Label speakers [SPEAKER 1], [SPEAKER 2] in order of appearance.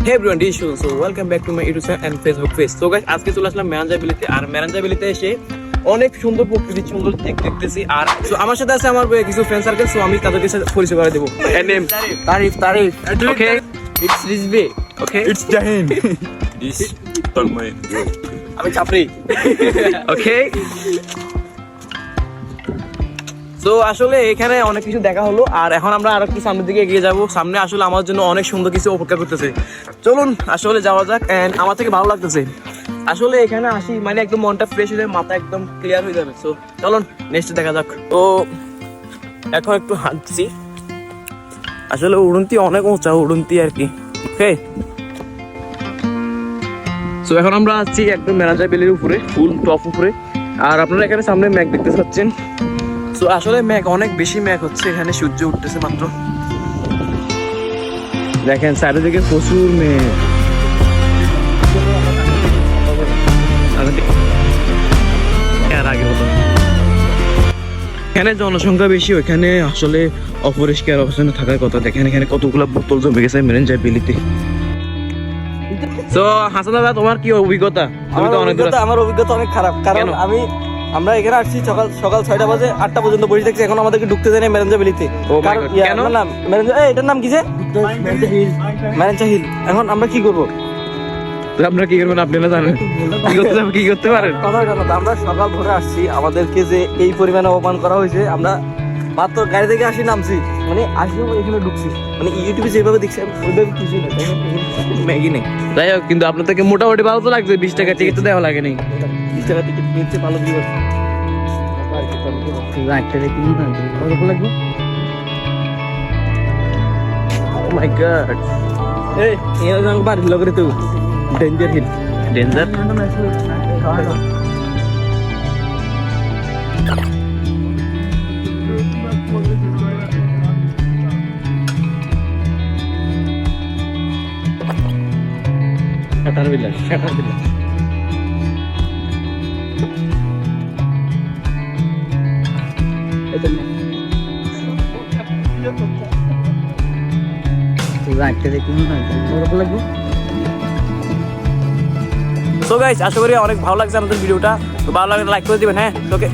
[SPEAKER 1] Hey everyone, this is Shul. So welcome back to my YouTube channel and Facebook page. So guys, আজকে চলে আসলাম মেরাঞ্জা বিলিতে। আর মেরাঞ্জা বিলিতে এসে অনেক সুন্দর প্রকৃতি, সুন্দর দেখতেছি। আর so আমার সাথে আছে আমার কিছু ফ্রেন্ড সার্কেল, সো আমি তাদেরকে সাথে পরিচয় করে দেব। এর name tariff. Okay, it's Rizvi. Okay,
[SPEAKER 2] It's Jahin. This Tolmoy.
[SPEAKER 1] আমি চাপরি। Okay. তো আসলে এখানে অনেক কিছু দেখা হলো, আর এখন আমরা আর একটু সামনের দিকে এগিয়ে যাব। সামনে আসলে আমার জন্য অনেক সুন্দর কিছু অপেক্ষা করতেছে। চলুন আসলে যাওয়া যাক। এন্ড আমার থেকে ভালো লাগতেছে আসলে এখানে আসি, মানে একদম মনটা ফ্রেশ হয়ে যাবে, মাথা একদম ক্লিয়ার হয়ে যাবে। সো চলুন নেক্সট দেখা যাক। তো এখন একটু হাঁটছি, আসলে উড়ন্তি অনেক উঁচা, উড়ন্তি আর কি। ওকে, সো এখন আমরা আছি একদম মেরাঞ্জা বিলের উপরে, ফুল টপ উপরে। আর আপনারা এখানে সামনে ম্যাঘ দেখতে পাচ্ছেন। তো আসলে মেঘ, অনেক বেশি মেঘ হচ্ছে এখানে, সূর্য উঠতেছে মাত্র। দেখেন চারিদিকে প্রচুর মেঘ। এখানে জনসংখ্যা বেশি, ওইখানে আসলে অপরিষ্কার অবস্থানে থাকার কথা। দেখেন এখানে কতগুলো বোতল জমে গেছে মেরেঞ্জা বিলিতে। তো হাসান দাদা, তোমার কি অভিজ্ঞতা?
[SPEAKER 3] আমার অভিজ্ঞতা অনেক খারাপ, কারণ আমরা এখানে আসছি সকাল 6টা বাজে, 8টা পর্যন্ত বসে থাকছি। এখন আমাদেরকে ঢুকতে দেয় না মেরাঞ্জা বিলিতে।
[SPEAKER 1] কেন?
[SPEAKER 3] এটার নাম কি যে মেরাঞ্জা হিল। এখন আমরা কি করবো?
[SPEAKER 1] আপনারা কি করবেন আপনি না জানেন? কি করতে পারেন?
[SPEAKER 3] কথা আমরা সকাল ভোরে আসছি, আমাদেরকে যে এই পরিমাণে অপমান করা হয়েছে। আমরা মাত্র গাড়ি থেকে নামছি, মানে আসি এখানে ঢুকছি, মানে ইউটিউবে যেভাবে দেখছি ওইভাবে কিছুই না,
[SPEAKER 1] ম্যাগি নেই। যাই হোক, কিন্তু আপনাদেরকে মোটামুটি ভালো তো লাগছে। 20 টাকা টিকিট তো দেওয়া লাগে নেই।
[SPEAKER 3] 20 টাকা টিকিট নিচ্ছে, ভালো দিয়ে লাগবে।
[SPEAKER 1] Oh my god,
[SPEAKER 3] এই এর বাড়ি লগরে তো ডেঞ্জার হিল।
[SPEAKER 1] ডেঞ্জার।
[SPEAKER 3] শাটার বিল্লা।
[SPEAKER 1] সো গাইস, আশা করি অনেক ভালো লাগছে আমাদের ভিডিওটা। তো ভালো লাগলে লাইক করে দিবেন। হ্যাঁ, ওকে।